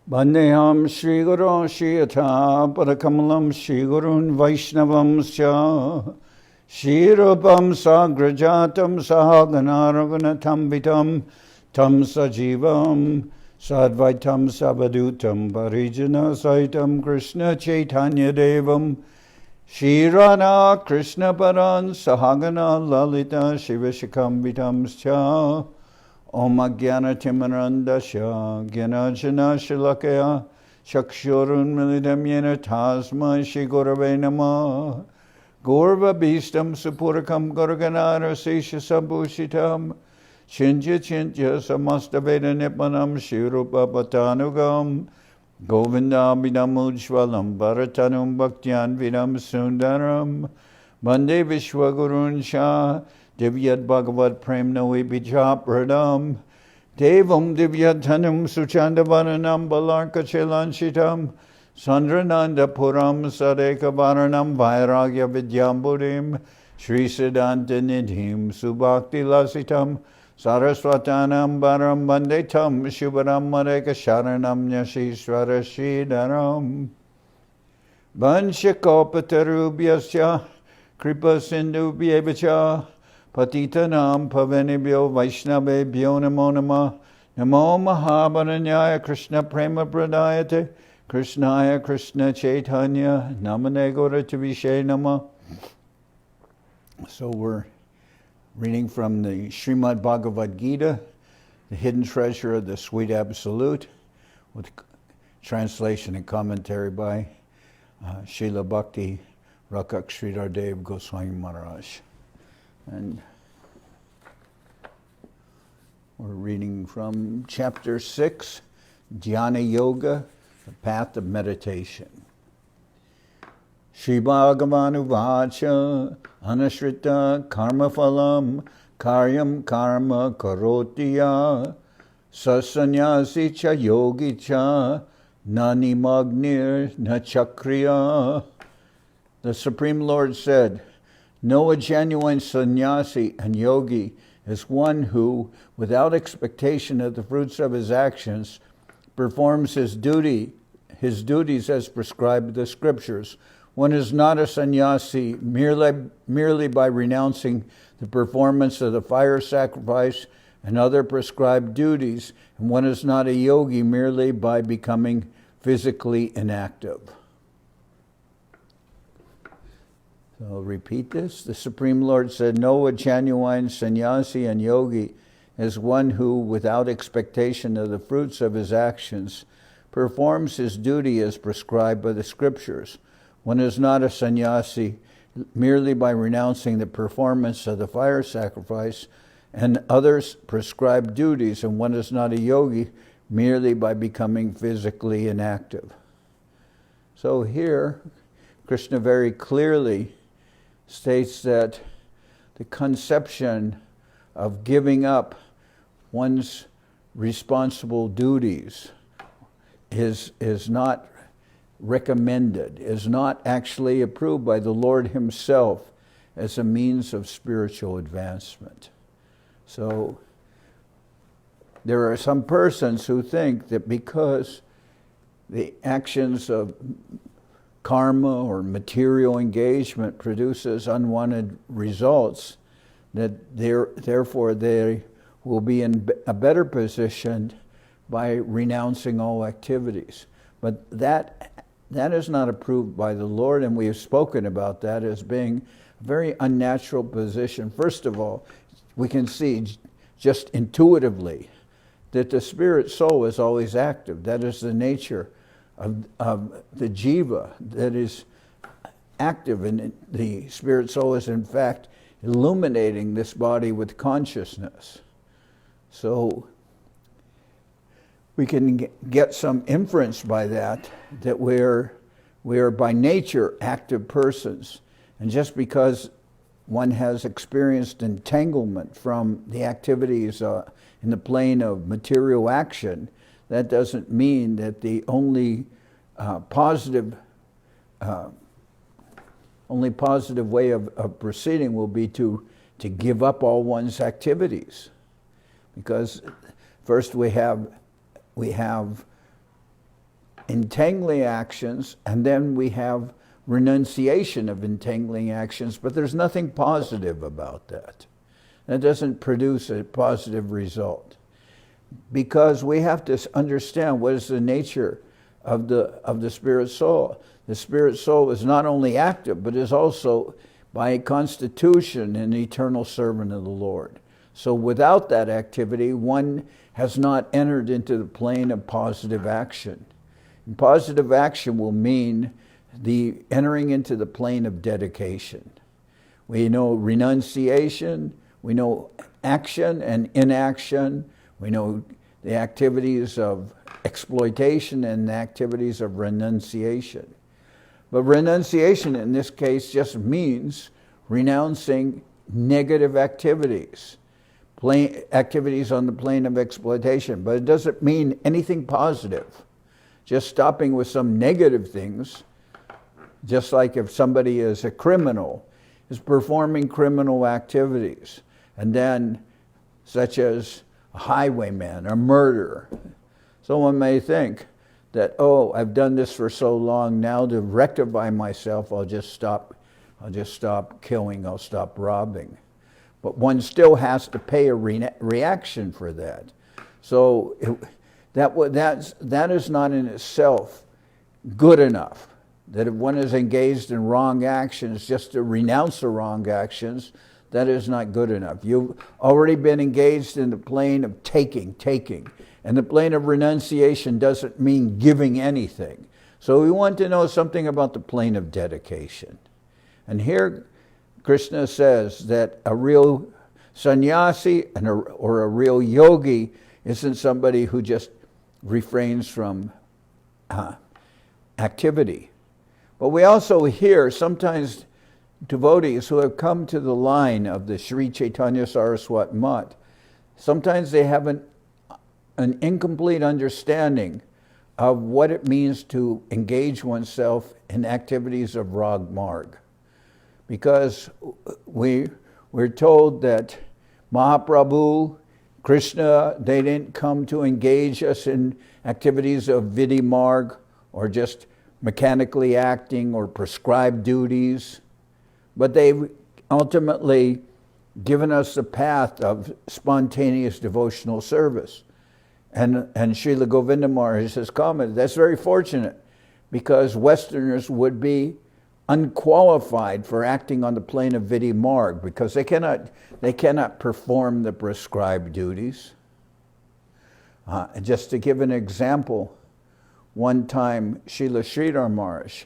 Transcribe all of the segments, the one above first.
Vandeham Shri Guru Shri Yatha Padakamalam Shri Gurun Vaishnavamscha Shri Rupam Sagrajatam Sahaganaraganatam Vitam Tam Sajivam Sadvaitam Sabadutam Parijana Saitam Krishna Chaitanya Devam Shri Radha Krishna Paran Sahagana Lalita Shivashikam Vitamscha Om Jnana Timarandasya Jnanajana Shalakaya Chakshurun Milidam Yena Tasma Shri Gurave Namah Gorva Bhistam Supurakam Gurganara Sesha Sabhushitam Chinja Chinja Samastaveda Nipanam Shri Rupa Patanugam Govinda Bidam Ujvalam Bharatanum Bhaktyan Vidam Sundaram Bande Vishwagurun Shah Divyad Bhagavad Premnavi Bijapradam Devam Divyadhanam Suchandavaranam Balarka Chilanshitam Sandrananda Puram Sadeka Varanam Vairagya Vidyamburim Sri Siddhanta Nidhim Subhakti Lasitam Saraswatanam Baram Bandetam Shubharam Mareka Sharanam Nyashishvara Sridharam Vanshikopatarubhyasya Kripa Sindhu Bhyevacha Patitanam Pavanibhyo Vaishnavebhyo Namo Namah Namo Mahabharanyaya Krishna Prema Pradayate Krishnaya Krishna Chaitanya Namane Gauratavishe Namah. So we're reading from the Srimad Bhagavad Gita, the hidden treasure of the sweet absolute, with translation and commentary by Srila Bhakti Rakshak Sridhar Dev-Goswami Maharaj. And we're reading from chapter 6, Dhyana-yoga, the path of meditation. Shri Bhagavanu Vacha Anashrita Karma Phalam Karyam Karma Karotiya Sasanyasi Cha Yogi Cha Nani Magnir Nachakriya. The Supreme Lord said, "Know a genuine sannyasi and yogi is one who, without expectation of the fruits of his actions, performs his duties as prescribed in the scriptures. One is not a sannyasi merely by renouncing the performance of the fire sacrifice and other prescribed duties, and one is not a yogi merely by becoming physically inactive." So I'll repeat this. The Supreme Lord said, "Know a genuine sannyasi and yogi is one who, without expectation of the fruits of his actions, performs his duty as prescribed by the scriptures. One is not a sannyasi merely by renouncing the performance of the fire sacrifice and others prescribed duties, and one is not a yogi merely by becoming physically inactive." So here, Krishna very clearly states that the conception of giving up one's responsible duties is not recommended, is not actually approved by the Lord himself as a means of spiritual advancement. So there are some persons who think that because the actions of karma or material engagement produces unwanted results, that therefore they will be in a better position by renouncing all activities. But that is not approved by the Lord, and we have spoken about that as being a very unnatural position. First of all, we can see just intuitively that the spirit soul is always active. That is the nature of the jiva that is active, and the spirit soul is in fact illuminating this body with consciousness. So we can get some inference by that we are by nature active persons, and just because one has experienced entanglement from the activities in the plane of material action, that doesn't mean that the only positive way of proceeding will be to give up all one's activities. Because first we have entangling actions, and then we have renunciation of entangling actions, but there's nothing positive about that. That doesn't produce a positive result. Because we have to understand what is the nature of the spirit soul. The spirit soul is not only active, but is also by constitution an eternal servant of the Lord. So without that activity, one has not entered into the plane of positive action. And positive action will mean the entering into the plane of dedication. We know renunciation, we know action and inaction, we know the activities of exploitation and the activities of renunciation. But renunciation in this case just means renouncing negative activities, activities on the plane of exploitation. But it doesn't mean anything positive. Just stopping with some negative things, just like if somebody is a criminal, is performing criminal activities, and then such as a highwayman, a murderer. Someone may think that, oh, I've done this for so long, now to rectify myself, I'll just stop killing, I'll stop robbing. But one still has to pay a reaction for that. So that is not in itself good enough. That if one is engaged in wrong actions, just to renounce the wrong actions, that is not good enough. You've already been engaged in the plane of taking. And the plane of renunciation doesn't mean giving anything. So we want to know something about the plane of dedication. And here Krishna says that a real sannyasi or a real yogi isn't somebody who just refrains from activity. But we also hear sometimes devotees who have come to the line of the Sri Chaitanya Saraswat Mat, sometimes they have an incomplete understanding of what it means to engage oneself in activities of Rag Marg. Because we're told that Mahaprabhu, Krishna, they didn't come to engage us in activities of Vidhi Marg or just mechanically acting or prescribed duties, but they've ultimately given us the path of spontaneous devotional service. And Srila Govinda Maharaj has commented, that's very fortunate, because Westerners would be unqualified for acting on the plane of Vidhi Marg, because they cannot perform the prescribed duties. And just to give an example, one time Srila Sridhar Maharaj,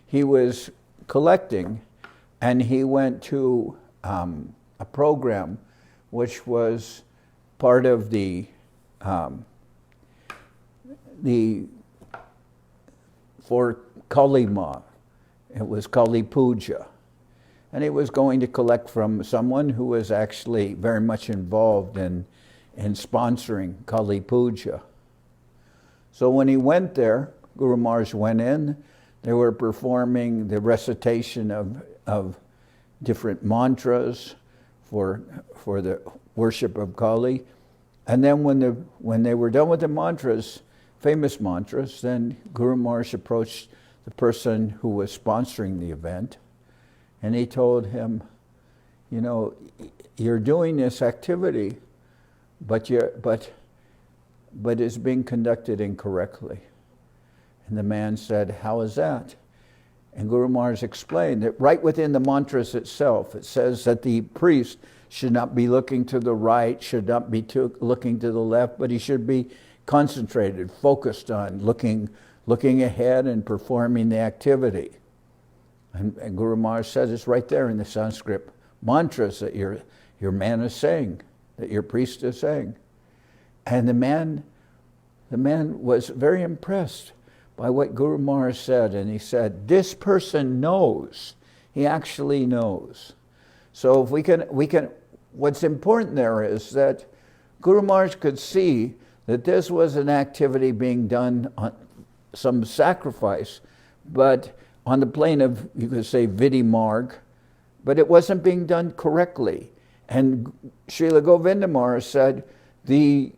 he was collecting, and he went to a program which was part of the for Kali Ma. It was Kali Puja. And he was going to collect from someone who was actually very much involved in sponsoring Kali Puja. So when he went there, Guru Maharaj went in, they were performing the recitation of different mantras for the worship of Kali. And then when they were done with the mantras, famous mantras, then Guru Maharaj approached the person who was sponsoring the event, and he told him, you know, you're doing this activity, but it's being conducted incorrectly. And the man said, how is that? And Guru Maharaj explained that right within the mantras itself, it says that the priest should not be looking to the right, should not be looking to the left, but he should be concentrated, focused on looking ahead and performing the activity. And Guru Maharaj says it's right there in the Sanskrit mantras that your man is saying, that your priest is saying. And the man was very impressed by what Guru Maharaj said, and he said, this person knows. He actually knows. So if we can, what's important there is that Guru Maharaj could see that this was an activity being done on some sacrifice, but on the plane of, you could say, Vidhi Marg, but it wasn't being done correctly. And Srila Govinda Maharaj said, the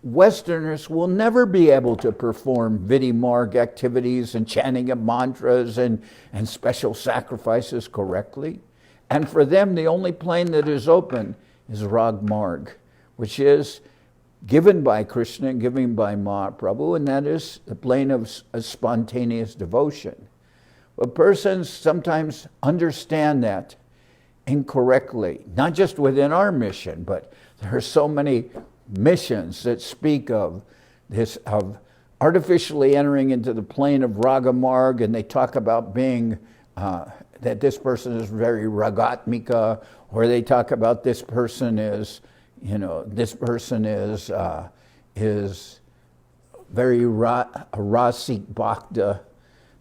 Westerners will never be able to perform Vidhi Marg activities and chanting of mantras and special sacrifices correctly. And for them, the only plane that is open is Rag Marg, which is given by Krishna and given by Mahaprabhu, and that is the plane of spontaneous devotion. But persons sometimes understand that incorrectly, not just within our mission, but there are so many missions that speak of this, of artificially entering into the plane of Raga Marg, and they talk about being, that this person is very ragatmika, or they talk about this person is, this person is very rasik bhakta.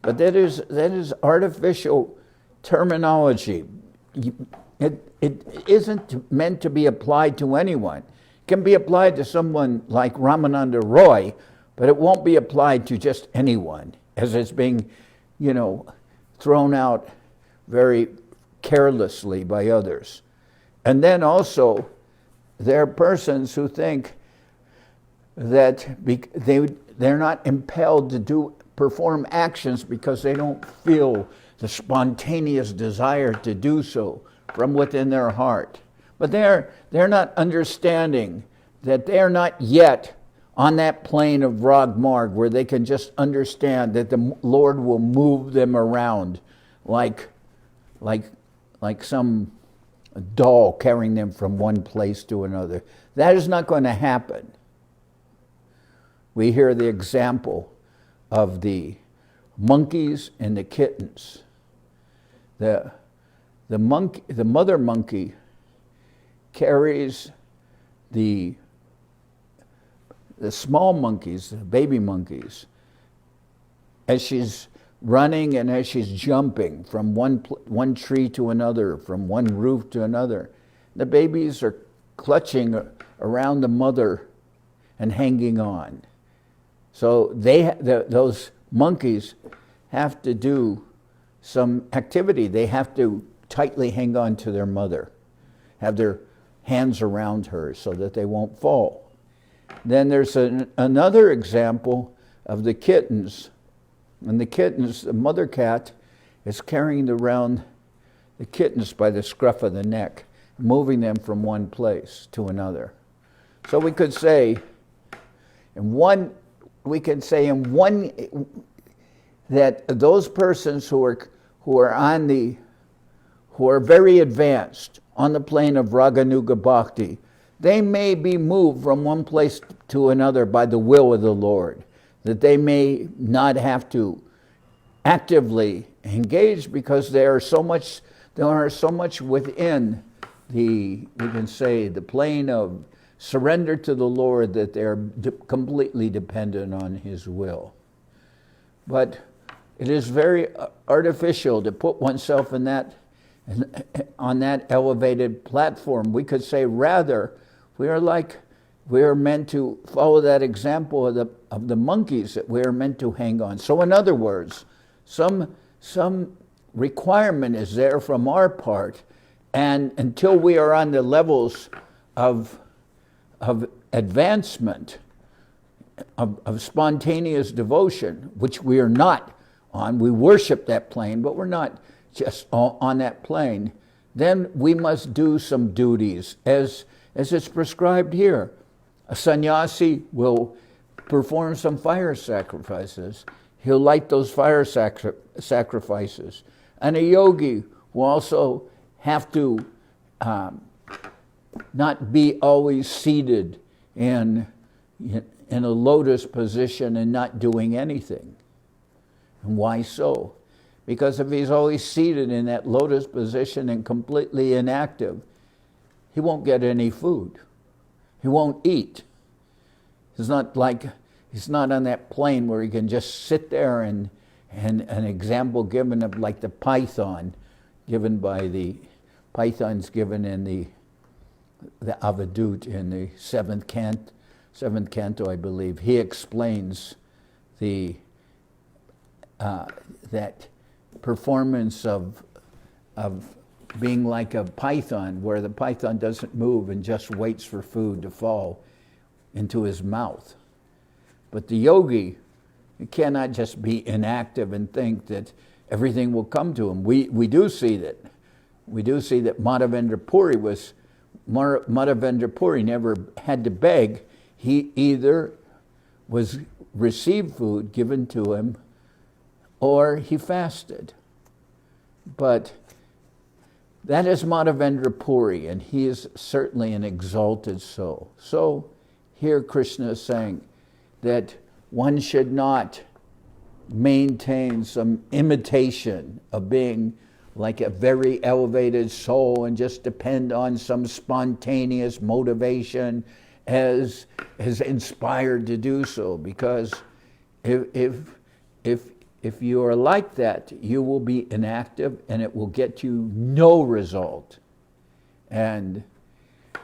But that is artificial terminology. It isn't meant to be applied to anyone. It can be applied to someone like Ramananda Roy, but it won't be applied to just anyone, as it's being, thrown out very carelessly by others. And then also, there are persons who think that they're not impelled to perform actions because they don't feel the spontaneous desire to do so from within their heart. But they're not understanding that they're not yet on that plane of Rag Marg where they can just understand that the Lord will move them around like some doll carrying them from one place to another. That is not going to happen. We hear the example of the monkeys and the kittens. The mother monkey carries the small monkeys, the baby monkeys, as she's running and as she's jumping from one tree to another, from one roof to another. The babies are clutching around the mother and hanging on. So those monkeys have to do some activity. They have to tightly hang on to their mother, have their hands around her so that they won't fall. Then there's another example of the kittens. And the kittens, the mother cat is carrying around the kittens by the scruff of the neck, moving them from one place to another. So we could say that those persons who are very advanced on the plane of Raganuga Bhakti, they may be moved from one place to another by the will of the Lord, that they may not have to actively engage because there are so much within we can say, the plane of surrender to the Lord that they're completely dependent on His will. But it is very artificial to put oneself on that elevated platform. We could say rather, we are meant to follow that example of the monkeys that we are meant to hang on. So in other words, some requirement is there from our part, and until we are on the levels of advancement, of spontaneous devotion, which we are not on, we worship that plane, but we're not just on that plane, then we must do some duties as it's prescribed here. A sannyasi will perform some fire sacrifices. He'll light those fire sacrifices. And a yogi will also have to not be always seated in a lotus position and not doing anything. And why so? Because if he's always seated in that lotus position and completely inactive, he won't get any food. He won't eat. It's not like he's not on that plane where he can just sit there and an example given of like the python, given by the pythons given in the Avadut in the seventh canto, I believe. He explains that performance of being like a python, where the python doesn't move and just waits for food to fall. into his mouth. But the yogi, he cannot just be inactive and think that everything will come to him. We do see that. We do see that Madhavendra Puri never had to beg. He either received food given to him or he fasted. But that is Madhavendra Puri, and he is certainly an exalted soul. So here Krishna is saying that one should not maintain some imitation of being like a very elevated soul and just depend on some spontaneous motivation as inspired to do so. Because if you are like that, you will be inactive and it will get you no result. And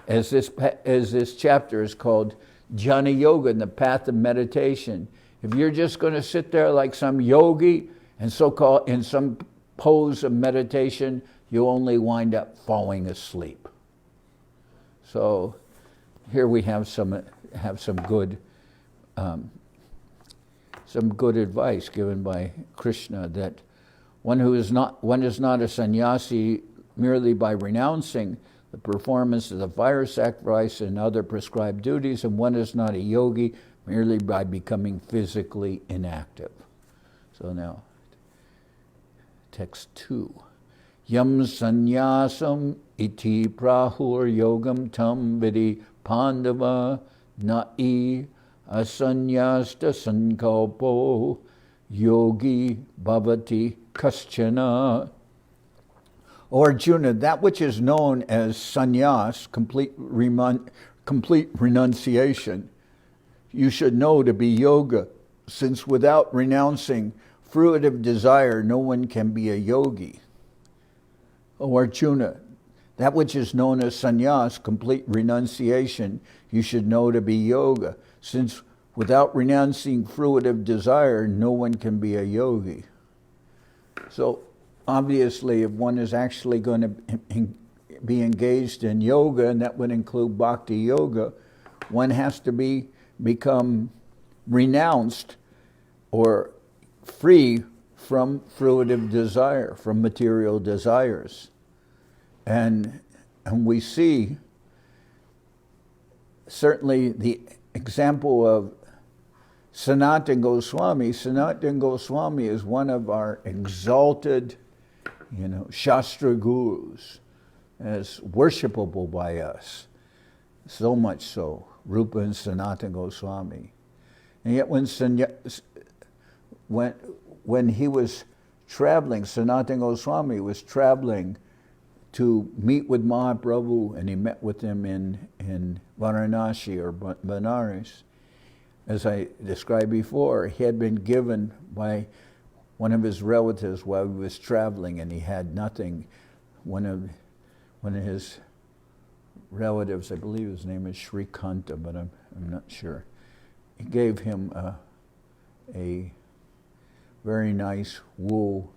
as this chapter is called Dhyana-yoga, the path of meditation, if you're just going to sit there like some yogi and so-called in some pose of meditation, you only wind up falling asleep. So here we have some good advice given by Krishna, that one is not a sannyasi merely by renouncing the performance of the fire sacrifice and other prescribed duties, and one is not a yogi merely by becoming physically inactive. So now, text 2. Yam sannyasam iti prahur yogam tam vidi pandava na'i asanyasta sankalpo yogi bhavati kaschana. O Arjuna, that which is known as sannyas, complete renunciation, you should know to be yoga, since without renouncing fruitive desire, no one can be a yogi. O Arjuna, that which is known as sannyas, complete renunciation, you should know to be yoga, since without renouncing fruitive desire, no one can be a yogi. So obviously, if one is actually going to be engaged in yoga, and that would include Bhakti yoga, one has to become renounced or free from fruitive desire, from material desires. And we see certainly the example of Sanatana Goswami. Sanatana Goswami is one of our exalted, Shastra gurus, as worshipable by us. So much so, Rupa and Sanatana Goswami. And yet when he was traveling, Sanatana Goswami was traveling to meet with Mahaprabhu, and he met with him in Varanasi or Benares. As I described before, he had been given by one of his relatives while he was traveling, and he had nothing. One of his relatives, I believe his name is Srikanta, but I'm not sure. He gave him a very nice wool,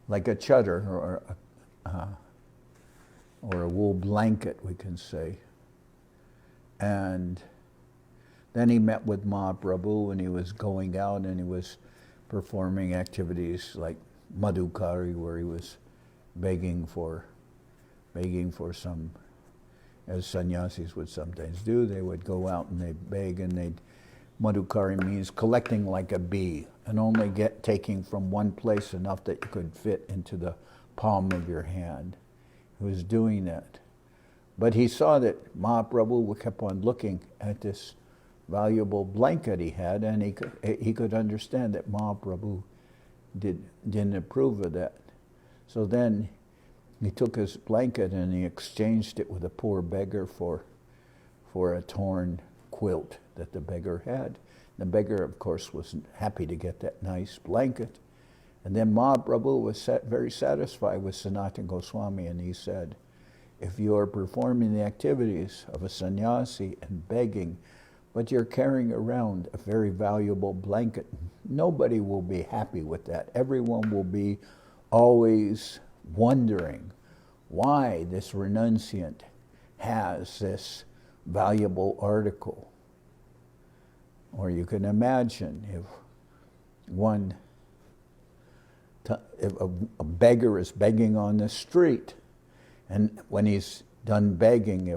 like a chadar or a wool blanket, we can say. And then he met with Mahaprabhu, and he was going out and he was performing activities like Madhukari, where he was begging for some, as sannyasis would sometimes do. They would go out and they'd beg, and Madhukari means collecting like a bee, and only taking from one place enough that you could fit into the palm of your hand. He was doing that. But he saw that Mahaprabhu kept on looking at this valuable blanket he had, and he could understand that Mahaprabhu didn't approve of that. So then he took his blanket and he exchanged it with a poor beggar for a torn quilt that the beggar had. The beggar, of course, wasn't happy to get that nice blanket. And then Mahaprabhu was very satisfied with Sanatana Goswami, and he said, if you are performing the activities of a sannyasi and begging, but you're carrying around a very valuable blanket, nobody will be happy with that. Everyone will be always wondering why this renunciant has this valuable article. Or you can imagine if a beggar is begging on the street, and when he's done begging,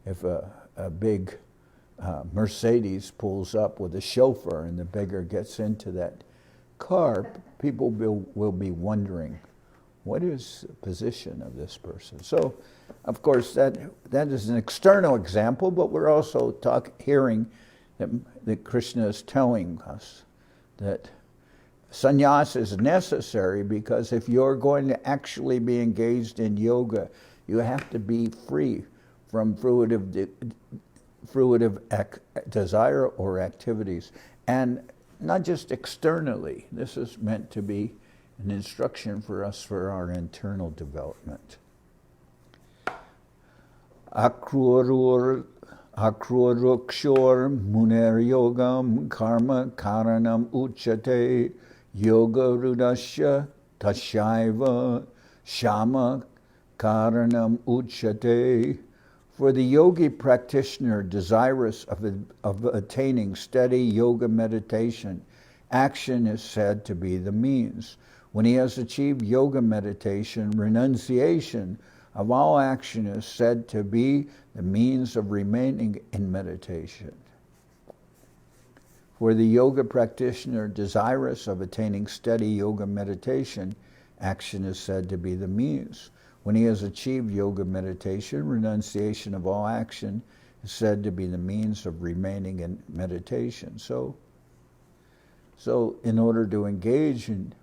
if a big Mercedes pulls up with a chauffeur and the beggar gets into that car, people will be wondering, what is the position of this person? So, of course, that is an external example, but we're also hearing that Krishna is telling us that sannyas is necessary, because if you're going to actually be engaged in yoga, you have to be free from fruitive desire or activities. And not just externally. This is meant to be an instruction for us for our internal development. Akrurukshor muner yogam karma karanam uchate yoga rudasya tashaiva shama karanam uchate. For the yogi practitioner desirous of attaining steady yoga meditation, action is said to be the means. When he has achieved yoga meditation, renunciation of all action is said to be the means of remaining in meditation. For the yoga practitioner desirous of attaining steady yoga meditation, action is said to be the means. When he has achieved yoga meditation, renunciation of all action is said to be the means of remaining in meditation. So in order to engage in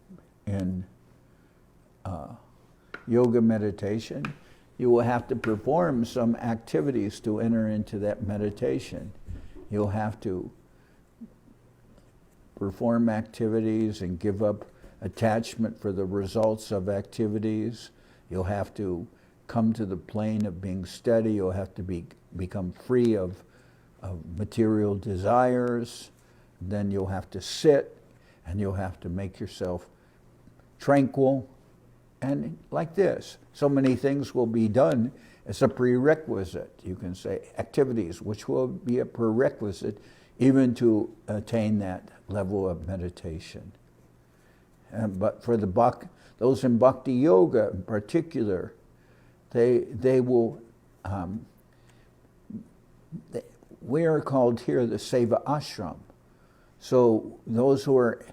yoga meditation, you will have to perform some activities to enter into that meditation. You'll have to perform activities and give up attachment for the results of activities. You'll have to come to the plane of being steady. You'll have to become free of material desires. Then you'll have to sit, and you'll have to make yourself tranquil. And like this, so many things will be done as a prerequisite. You can say activities, which will be a prerequisite even to attain that level of meditation. But for those in Bhakti Yoga in particular, they will, we are called here the Seva Ashram. So those who are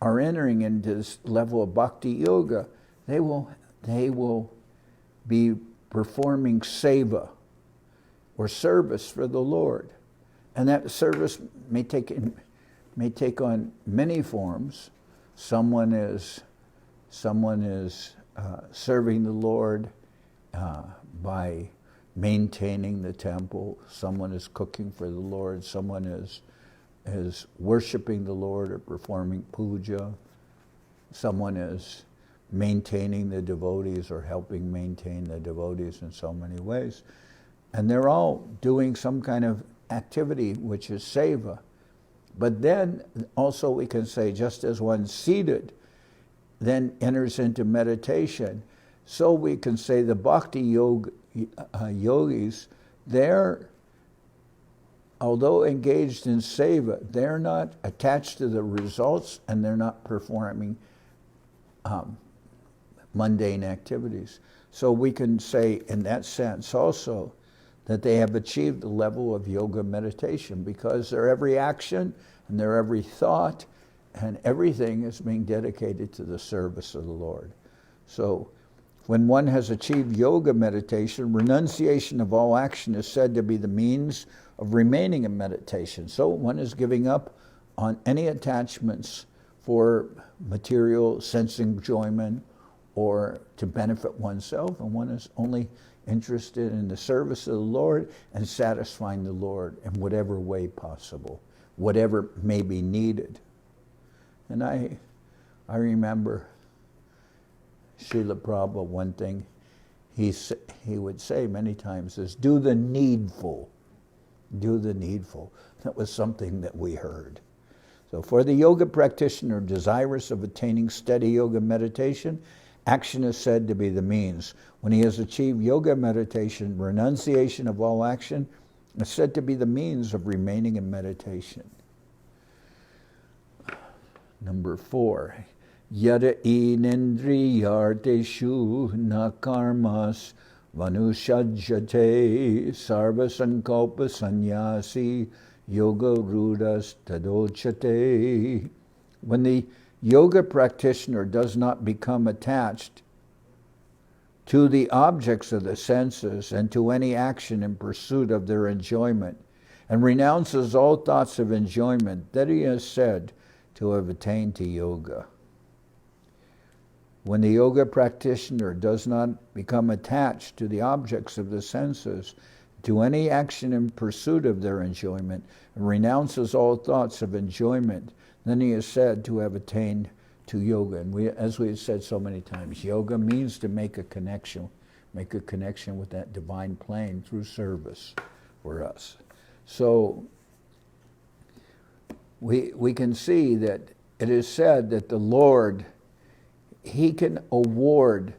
entering into this level of Bhakti Yoga, they will be performing seva or service for the Lord. And that service may take on many forms. Someone is serving the Lord by maintaining the temple. Someone is cooking for the Lord. Someone is worshiping the Lord or performing puja. Someone is maintaining the devotees or helping maintain the devotees in so many ways. And they're all doing some kind of activity which is seva. But then also we can say, just as one seated then enters into meditation, so we can say the Bhakti yogis, they're, although engaged in seva, they're not attached to the results and they're not performing mundane activities. So we can say in that sense also that they have achieved the level of yoga meditation, because their every action and their every thought and everything is being dedicated to the service of the Lord. So when one has achieved yoga meditation, renunciation of all action is said to be the means of remaining in meditation. So one is giving up on any attachments for material sense enjoyment or to benefit oneself, and one is only interested in the service of the Lord and satisfying the Lord in whatever way possible, whatever may be needed. And I remember Srila Prabhupada, one thing he would say many times is, do the needful. Do the needful. That was something that we heard. So for the yoga practitioner desirous of attaining steady yoga meditation, action is said to be the means. When he has achieved yoga meditation, renunciation of all action It's said to be the means of remaining in meditation. Number 4. Yada inendriyarteshu na karmas vanushajjate sarva sankalpa sannyasi yoga rudas tadochate. When the yoga practitioner does not become attached to the objects of the senses and to any action in pursuit of their enjoyment, and renounces all thoughts of enjoyment, then he is said to have attained to yoga. When the yoga practitioner does not become attached to the objects of the senses, to any action in pursuit of their enjoyment, and renounces all thoughts of enjoyment, then he is said to have attained to yoga. And as we have said so many times, yoga means to make a connection with that divine plane through service for us. So we can see that it is said that the Lord, he can award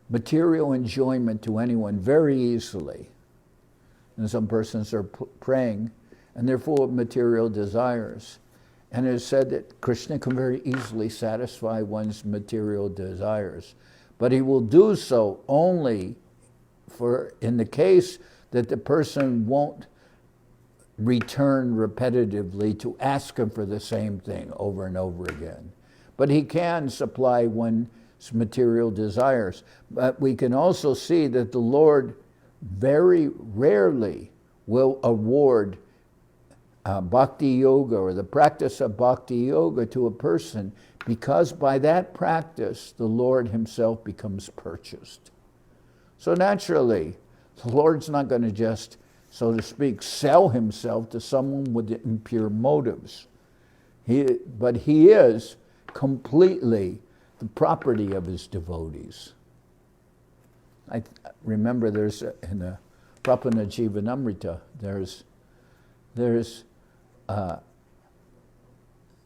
material enjoyment to anyone very easily. And some persons are praying and they're full of material desires. And it is said that Krishna can very easily satisfy one's material desires. But he will do so only in the case that the person won't return repetitively to ask him for the same thing over and over again. But he can supply one's material desires. But we can also see that the Lord very rarely will award bhakti yoga or the practice of bhakti yoga to a person, because by that practice the Lord himself becomes purchased. So naturally, the Lord's not going to just, so to speak, sell himself to someone with impure motives. But he is completely the property of his devotees. I remember there's in the Prapana Jivanamrita,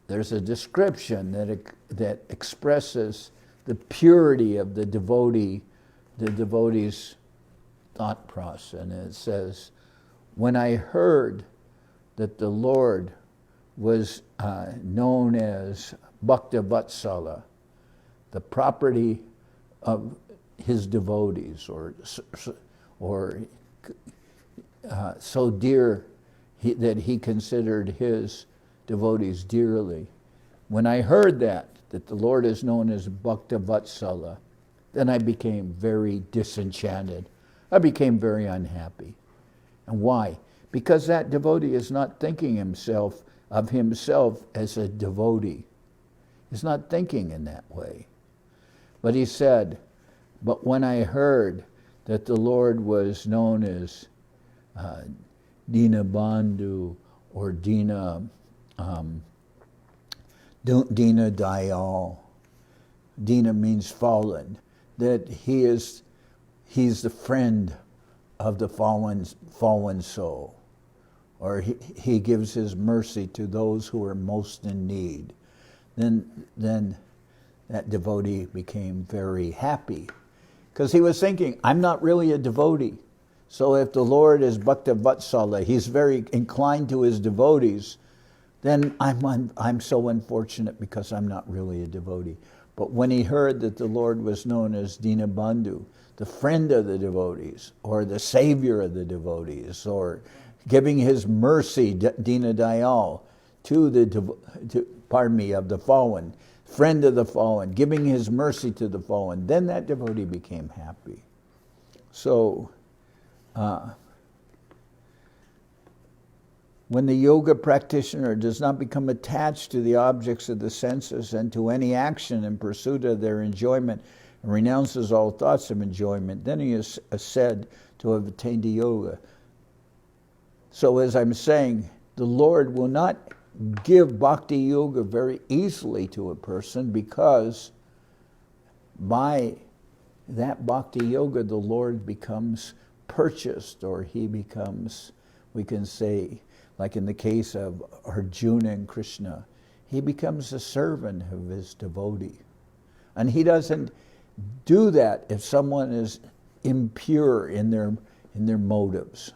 there's a description that expresses the purity of the devotee's thought process. And it says, when I heard that the Lord was known as Bhakta Vatsala, the property of his devotees, or so dear that he considered his devotees dearly. When I heard that the Lord is known as Bhakta Vatsala, then I became very disenchanted. I became very unhappy. And why? Because that devotee is not thinking of himself as a devotee. He's not thinking in that way. But he said, but when I heard that the Lord was known as Dina Bandhu or Dina Dayal. Dina means fallen. That he's the friend of the fallen soul, or he gives his mercy to those who are most in need. Then that devotee became very happy, because he was thinking, I'm not really a devotee. So if the Lord is Bhakta Vatsala, he's very inclined to his devotees, then I'm so unfortunate because I'm not really a devotee. But when he heard that the Lord was known as Dinabandhu, the friend of the devotees, or the savior of the devotees, or giving his mercy, Dina Dayal, of the fallen, friend of the fallen, giving his mercy to the fallen, then that devotee became happy. So, when the yoga practitioner does not become attached to the objects of the senses and to any action in pursuit of their enjoyment, and renounces all thoughts of enjoyment, then he is said to have attained to yoga. So as I'm saying, the Lord will not give bhakti yoga very easily to a person, because by that bhakti yoga the Lord becomes purchased, or he becomes, we can say, like in the case of Arjuna and Krishna, he becomes a servant of his devotee. And he doesn't do that if someone is impure in their motives.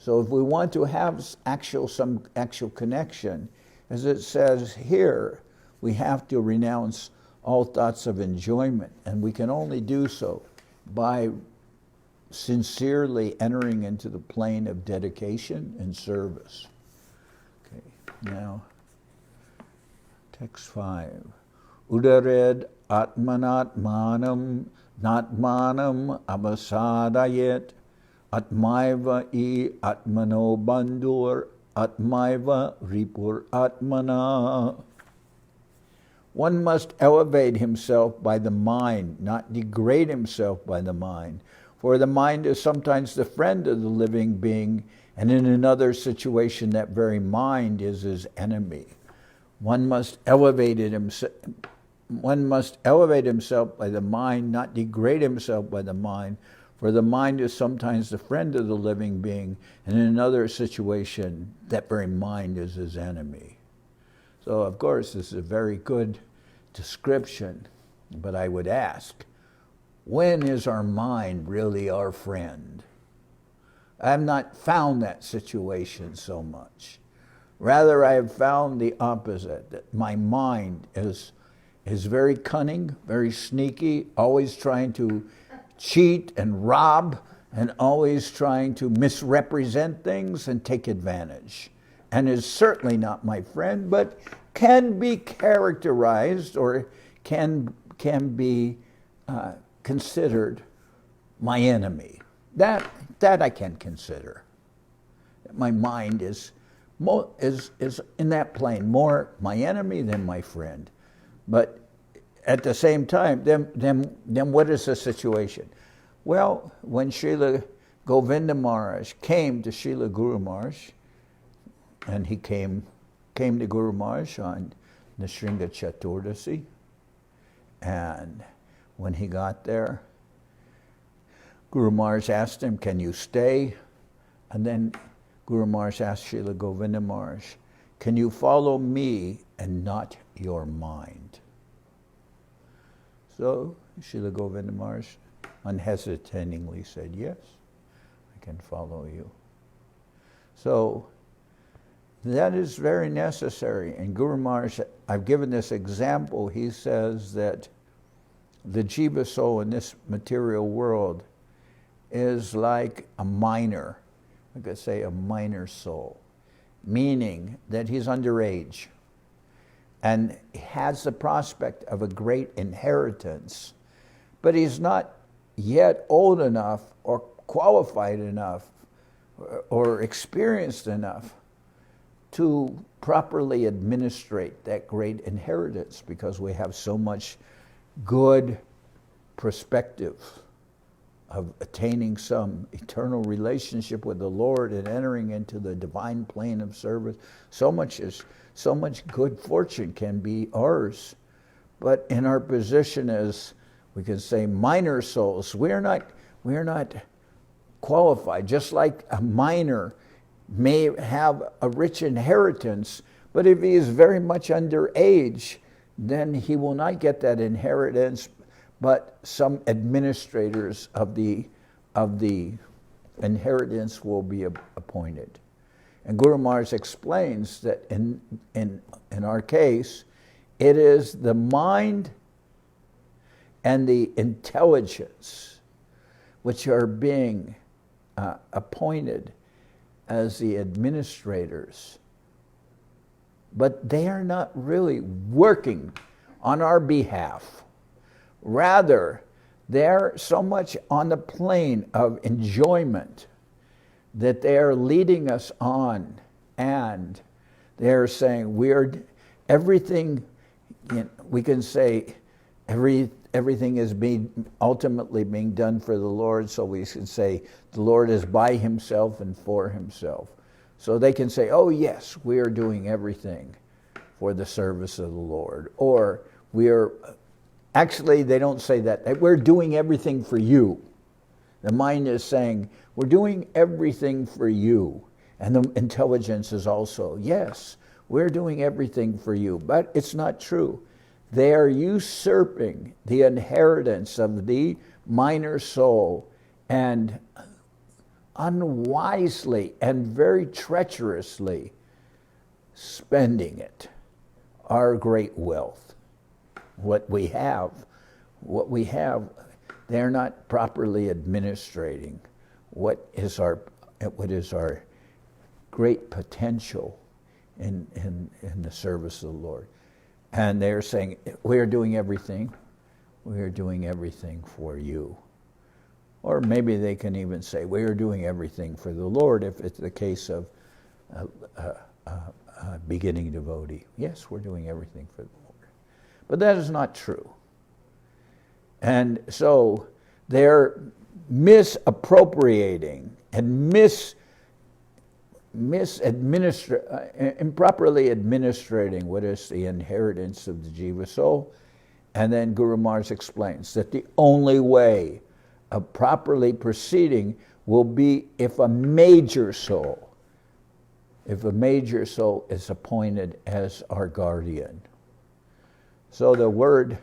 So if we want to have some actual connection, as it says here, we have to renounce all thoughts of enjoyment, and we can only do so by sincerely entering into the plane of dedication and service. Okay, now, text 5. Udared atmanatmanam natmanam abasadayet atmaiva atmano bandur atmaiva ripur atmana. One must elevate himself by the mind, not degrade himself by the mind. For the mind is sometimes the friend of the living being, and in another situation that very mind is his enemy. One must elevate himself by the mind, not degrade himself by the mind, for the mind is sometimes the friend of the living being, and in another situation, that very mind is his enemy. So, of course, this is a very good description, but I would ask, when is our mind really our friend? I have not found that situation so much. Rather, I have found the opposite, that my mind is very cunning, very sneaky, always trying to cheat and rob, and always trying to misrepresent things and take advantage. And is certainly not my friend, but can be characterized or can be considered my enemy. That I can consider. My mind is in that plane more my enemy than my friend. But at the same time, then what is the situation? Well, when Srila Govinda Maharaj came to Srila Guru Maharaj, and he came to Guru Maharaj on Nishringa Chaturdasi, and when he got there, Guru Maharaj asked him, "Can you stay?" And then Guru Maharaj asked Srila Govinda Maharaj, "Can you follow me and not your mind?" So Srila Govinda Maharaj unhesitatingly said, "Yes, I can follow you." So that is very necessary. And Guru Maharaj, I've given this example, he says that the jiva soul in this material world is like a minor, I could say a minor soul, meaning that he's underage and has the prospect of a great inheritance, but he's not yet old enough or qualified enough or experienced enough to properly administrate that great inheritance, because we have so much good perspective of attaining some eternal relationship with the Lord and entering into the divine plane of service. So much good fortune can be ours. But in our position as, we can say, minor souls, we're not qualified. Just like a minor may have a rich inheritance, but if he is very much underage, then he will not get that inheritance, but some administrators of the inheritance will be appointed. And Guru Maharaj explains that in our case, it is the mind and the intelligence which are being appointed as the administrators, but they are not really working on our behalf. Rather, they're so much on the plane of enjoyment that they're leading us on, and they're saying everything, we can say everything is ultimately being done for the Lord, so we should say the Lord is by himself and for himself. So they can say, "Oh yes, we are doing everything for the service of the Lord," or actually they don't say that, "We're doing everything for you." The mind is saying, "We're doing everything for you." And the intelligence is also, "Yes, we're doing everything for you." But it's not true. They are usurping the inheritance of the minor soul and unwisely and very treacherously spending it, our great wealth, what we have, they're not properly administrating what is our great potential in the service of the Lord. And they're saying, we're doing everything for you. Or maybe they can even say, we're doing everything for the Lord, if it's the case of a beginning devotee. Yes, we're doing everything for the Lord. But that is not true. And so they're misappropriating and improperly administrating what is the inheritance of the jiva soul. And then Guru Maharaj explains that the only way of properly proceeding will be if a major soul is appointed as our guardian. So the word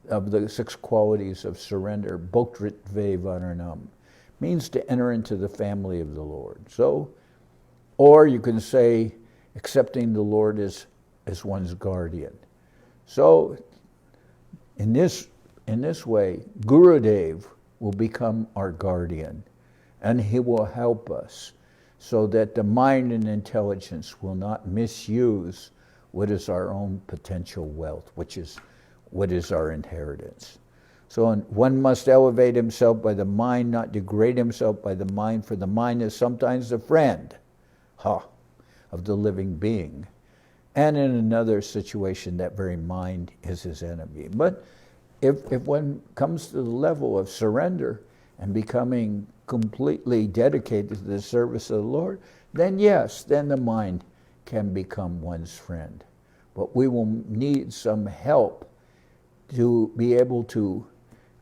of the 6 qualities of surrender, Bhoktritve Varanam, means to enter into the family of the Lord. So, or you can say accepting the Lord as one's guardian. So, in this way, Gurudev will become our guardian, and he will help us so that the mind and intelligence will not misuse what is our own potential wealth, which is what is our inheritance. So one must elevate himself by the mind, not degrade himself by the mind, for the mind is sometimes the friend of the living being. And in another situation, that very mind is his enemy. But if one comes to the level of surrender and becoming completely dedicated to the service of the Lord, then yes, then the mind can become one's friend. But we will need some help to be able to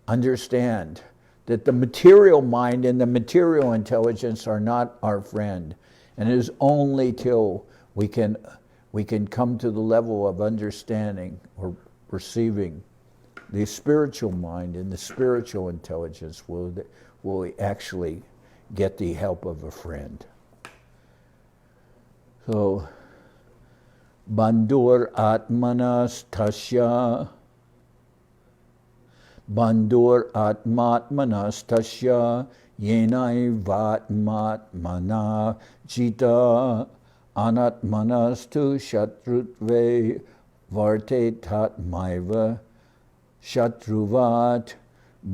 understand that the material mind and the material intelligence are not our friend. And it is only till we can come to the level of understanding or perceiving the spiritual mind and the spiritual intelligence will we actually get the help of a friend. So, Bandhur Atmanas Tasya Bandhur Atmatmanas Tasya Yenai Vatmatmana Jita Anatmanas tu Shatrutve Varte Tatmaiva Shatruvat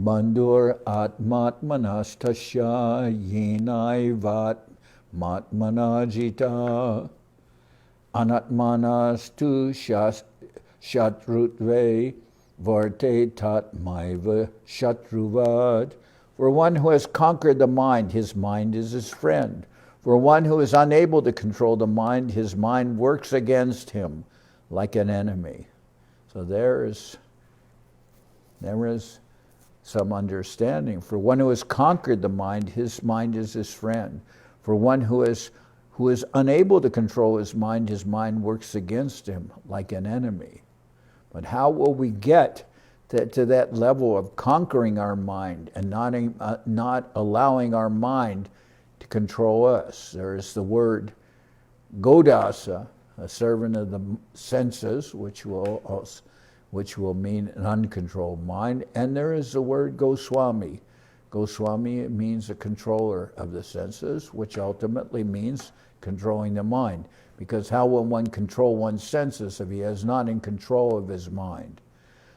Bandhur Atmatmanas Tasya Yenai Vatmatmana Jita Anatmanas tu Shatrutve Varte Tatmaiva Shatruvad. For one who has conquered the mind, his mind is his friend. For one who is unable to control the mind, his mind works against him like an enemy. So there is some understanding. For one who has conquered the mind, his mind is his friend. For one who is unable to control his mind works against him like an enemy. But how will we get to that level of conquering our mind and not allowing our mind to control us? There is the word Godasa, a servant of the senses, which will mean an uncontrolled mind, and there is the word Goswami. Goswami means a controller of the senses, which ultimately means controlling the mind. Because how will one control one's senses if he is not in control of his mind?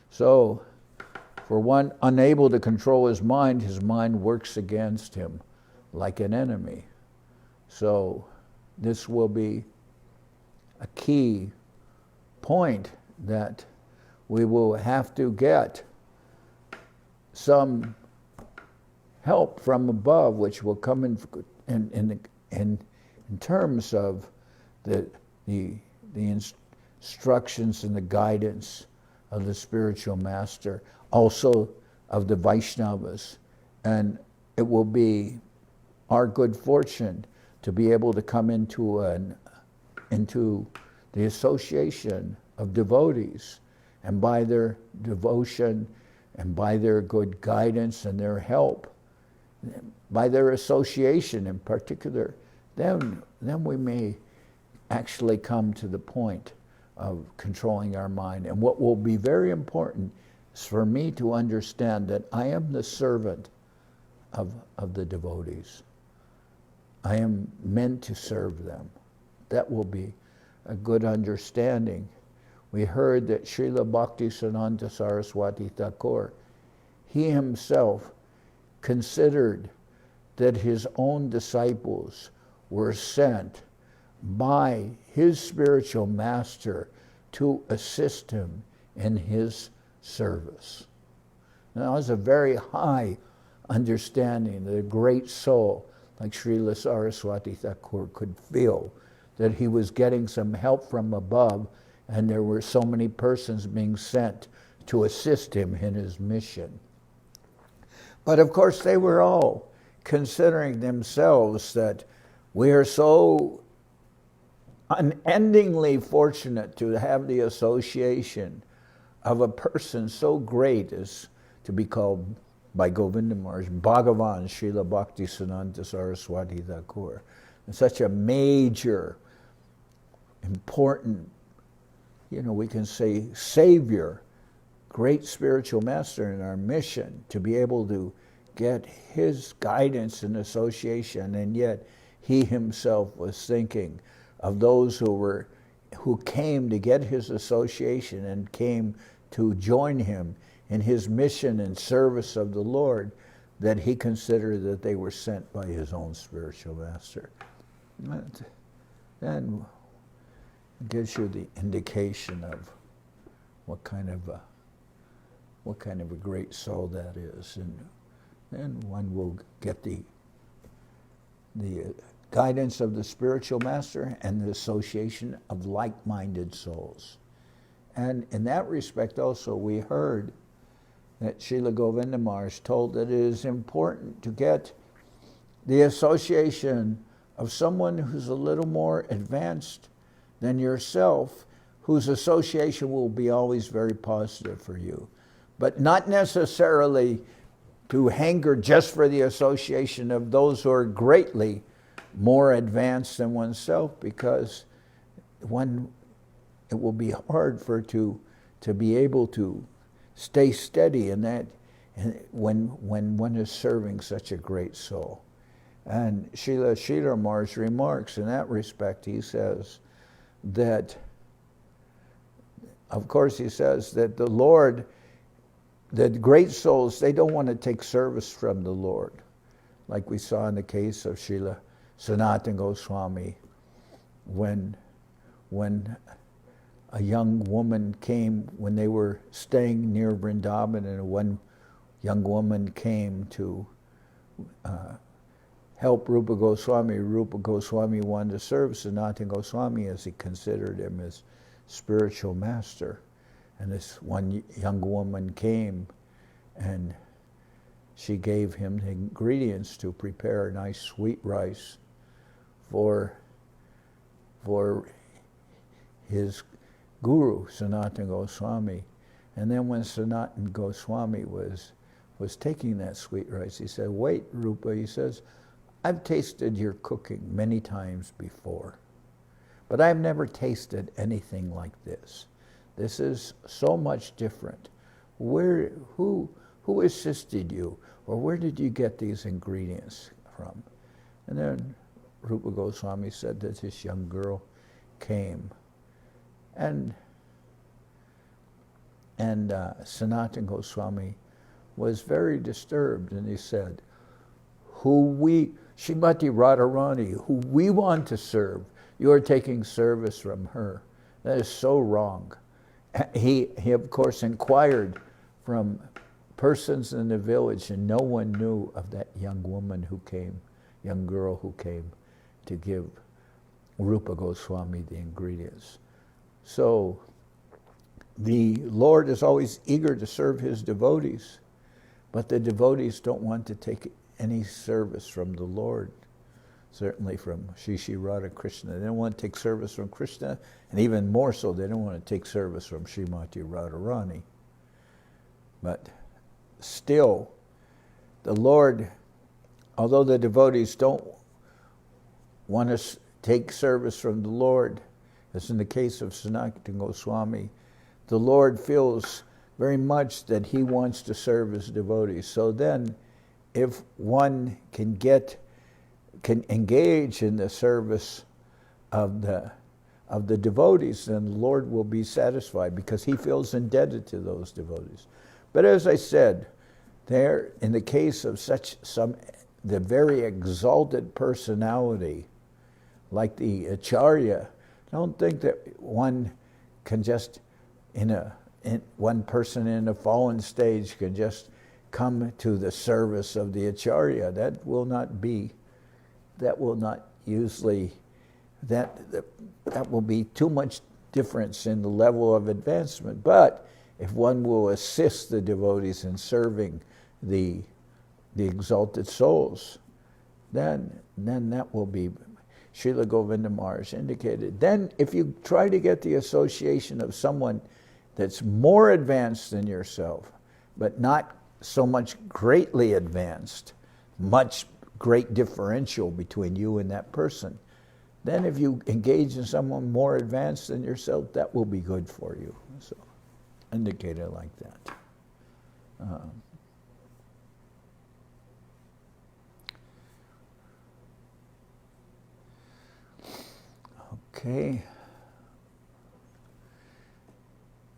So, for one unable to control his mind works against him like an enemy. So, this will be a key point that we will have to get some help from above, which will come in terms of the instructions and the guidance of the spiritual master, also of the Vaishnavas. And it will be our good fortune to be able to come into the association of devotees, and by their devotion and by their good guidance and their help, by their association in particular, then we may actually come to the point of controlling our mind. And what will be very important is for me to understand that I am the servant of the devotees. I am meant to serve them. That will be a good understanding. We heard that Srila Bhaktisiddhanta Saraswati Thakur, he himself considered that his own disciples were sent by his spiritual master to assist him in his service. Now, that was a very high understanding that a great soul like Srila Saraswati Thakur could feel that he was getting some help from above, and there were so many persons being sent to assist him in his mission. But of course, they were all considering themselves that we are so unendingly fortunate to have the association of a person so great as to be called by Govinda Maharaj, Bhagavan Srila Bhaktisiddhanta Saraswati Thakur. And such a major, important, we can say savior, great spiritual master in our mission, to be able to get his guidance and association, and yet he himself was thinking of those who came to get his association and came to join him in his mission and service of the Lord, that he considered that they were sent by his own spiritual master. Then it gives you the indication of what kind of a great soul that is, and then one will get the guidance of the spiritual master and the association of like-minded souls. And in that respect also, we heard that Srila Govinda Maharaj told that it is important to get the association of someone who's a little more advanced than yourself, whose association will be always very positive for you. But not necessarily to hanker just for the association of those who are greatly more advanced than oneself, because it will be hard to be able to stay steady in that, and when one is serving such a great soul. And Srila Sridhar Maharaj remarks in that respect, he says that, of course he says that the Lord, that great souls, they don't want to take service from the Lord, like we saw in the case of Srila Sanatana Goswami, when a young woman came, when they were staying near Vrindavan, and one young woman came to help Rupa Goswami. Rupa Goswami wanted to serve Sanatana Goswami as he considered him his spiritual master. And this one young woman came and she gave him the ingredients to prepare a nice sweet rice for his guru, Sanatana Goswami. And then when Sanatana Goswami was taking that sweet rice, he said, "Wait, Rupa," he says, "I've tasted your cooking many times before, but I've never tasted anything like this. This is so much different. Who assisted you, or where did you get these ingredients from?" And then Rupa Goswami said that this young girl came, and Sanatana Goswami was very disturbed, and he said, Srimati Radharani, who we want to serve, you are taking service from her. That is so wrong. He of course inquired from persons in the village, and no one knew of that young girl who came to give Rupa Goswami the ingredients. So the Lord is always eager to serve his devotees, but the devotees don't want to take any service from the Lord, certainly from Shri Shri Radha Krishna. They don't want to take service from Krishna, and even more so, they don't want to take service from Srimati Radharani. But still, the Lord although the devotees don't want to take service from the Lord, as in the case of Sanatana Goswami, the Lord feels very much that he wants to serve his devotees. So then, if one can engage in the service of the devotees, then the Lord will be satisfied because he feels indebted to those devotees. But as I said, there, in the case of the very exalted personality, like the Acharya, don't think that one can just, one person in a fallen stage can just come to the service of the Acharya. That will not be too much difference in the level of advancement. But if one will assist the devotees in serving the exalted souls, then that will be, Srila Govinda Maharaj indicated. Then if you try to get the association of someone that's more advanced than yourself, but not so much greatly advanced, much great differential between you and that person, then if you engage in someone more advanced than yourself, that will be good for you. So, indicated like that. Okay.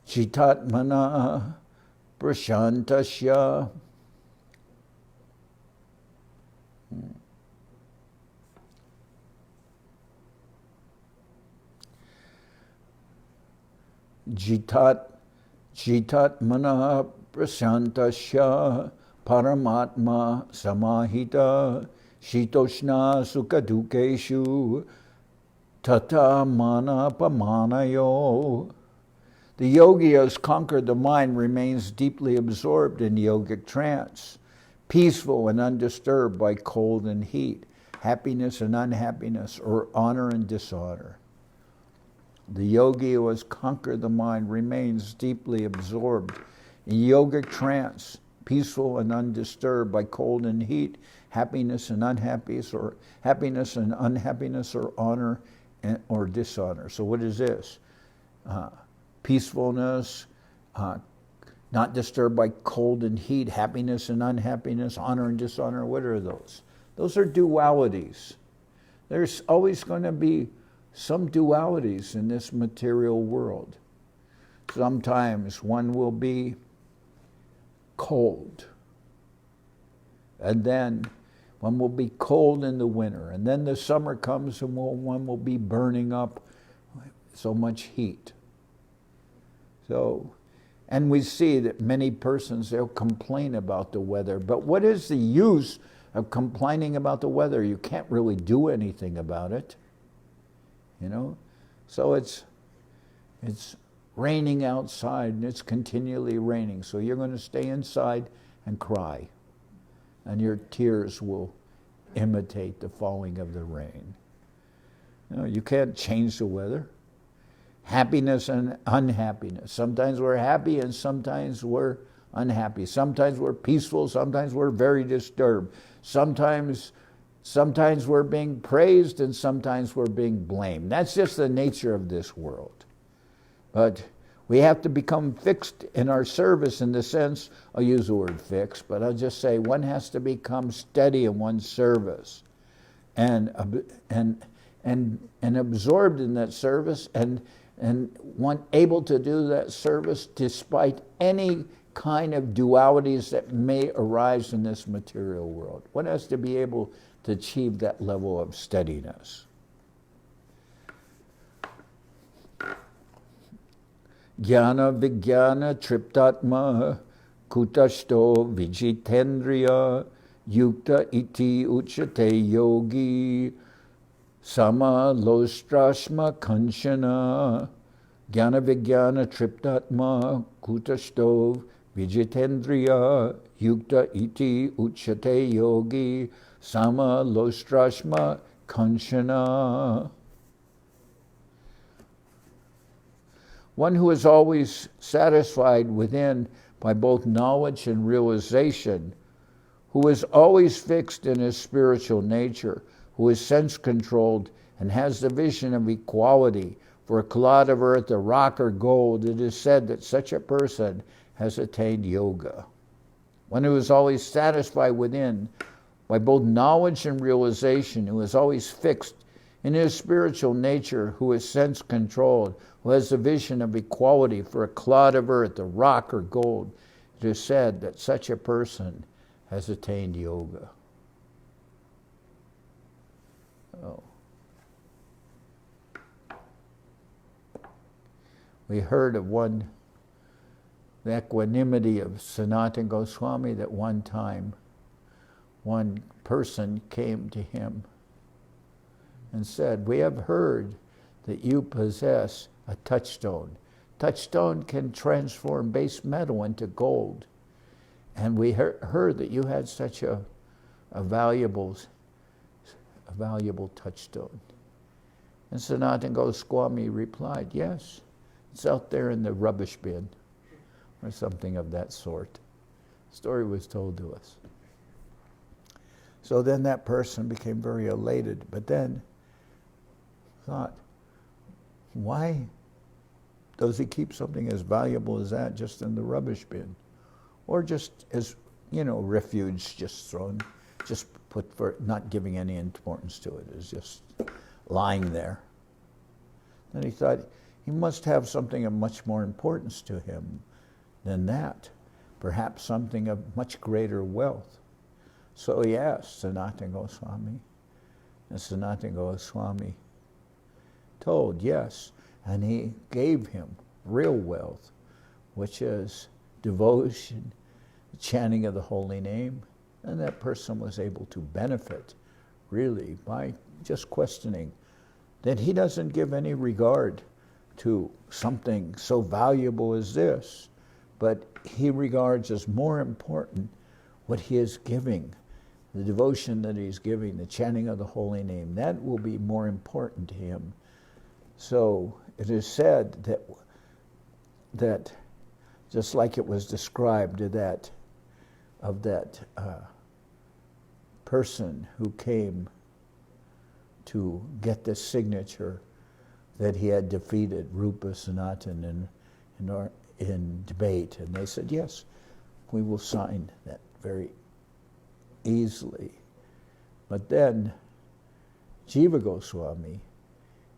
Chitatmana prashantasya. Jitatmana prasantasya paramatma samahita shitoshna sukadukeshu tata mana pamanayo. The yogi who has conquered the mind remains deeply absorbed in yogic trance, peaceful and undisturbed by cold and heat, happiness and unhappiness, or honor and dishonor. The yogi who has conquered the mind remains deeply absorbed in yogic trance, peaceful and undisturbed by cold and heat, happiness and unhappiness, or honor or dishonor. So what is this? Peacefulness, not disturbed by cold and heat, happiness and unhappiness, honor and dishonor. What are those? Those are dualities. There's always going to be some dualities in this material world. Sometimes one will be cold, and then one will be cold in the winter, and then the summer comes and one will be burning up so much heat. So, and we see that many persons, they'll complain about the weather, but what is the use of complaining about the weather? You can't really do anything about it. So it's raining outside and it's continually raining. So you're going to stay inside and cry, and your tears will imitate the falling of the rain. You can't change the weather. Happiness and unhappiness. Sometimes we're happy and sometimes we're unhappy. Sometimes we're peaceful, sometimes we're very disturbed. Sometimes we're being praised and sometimes we're being blamed. That's just the nature of this world. But we have to become fixed in our service, in the sense, I'll use the word fixed, but I'll just say one has to become steady in one's service and absorbed in that service and one able to do that service despite any kind of dualities that may arise in this material world. One has to be able to achieve that level of steadiness. Jnana vijnana triptatma kutashto vijitendriya yukta iti uchate yogi sama lostrashma kanchana. Jnana vijnana triptatma kutashto vijitendriya yukta iti uchate yogi sama lostrashma kanchana. One who is always satisfied within by both knowledge and realization, who is always fixed in his spiritual nature, who is sense-controlled and has the vision of equality for a clod of earth, a rock, or gold, it is said that such a person has attained yoga. One who is always satisfied within by both knowledge and realization, who is always fixed in his spiritual nature, who is sense-controlled, who has the vision of equality for a clod of earth, a rock, or gold, it is said that such a person has attained yoga. Oh. We heard of the equanimity of Sanatana Goswami, that one time one person came to him and said, "We have heard that you possess a touchstone. Touchstone can transform base metal into gold. And we heard that you had such a valuable touchstone." And Sanatana Goswami replied, "Yes, it's out there in the rubbish bin," or something of that sort. The story was told to us. So then that person became very elated, but then thought, why does he keep something as valuable as that just in the rubbish bin? Or just as, refuge, just thrown, just put for not giving any importance to it. It's just lying there. Then he thought, he must have something of much more importance to him than that. Perhaps something of much greater wealth. So he asked Sanatana Goswami, and Sanatana Goswami told yes, and he gave him real wealth, which is devotion, chanting of the holy name, and that person was able to benefit really by just questioning that he doesn't give any regard to something so valuable as this, but he regards as more important what he is giving, the devotion that he's giving, the chanting of the holy name. That will be more important to him. So it is said that just like it was described of that person who came to get the signature that he had defeated Rupa Sanatan in debate, and they said, yes, we will sign that very easily. But then Jiva Goswami,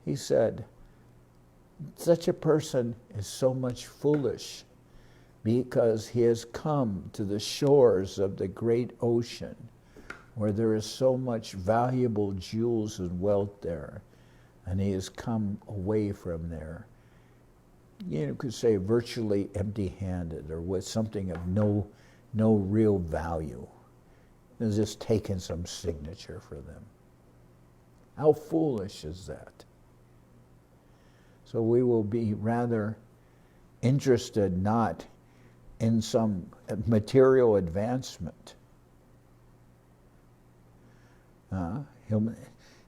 he said, such a person is so much foolish because he has come to the shores of the great ocean where there is so much valuable jewels and wealth there, and he has come away from there, you could say virtually empty-handed or with something of no real value. He's just taken some signature for them. How foolish is that? So we will be rather interested not in some material advancement.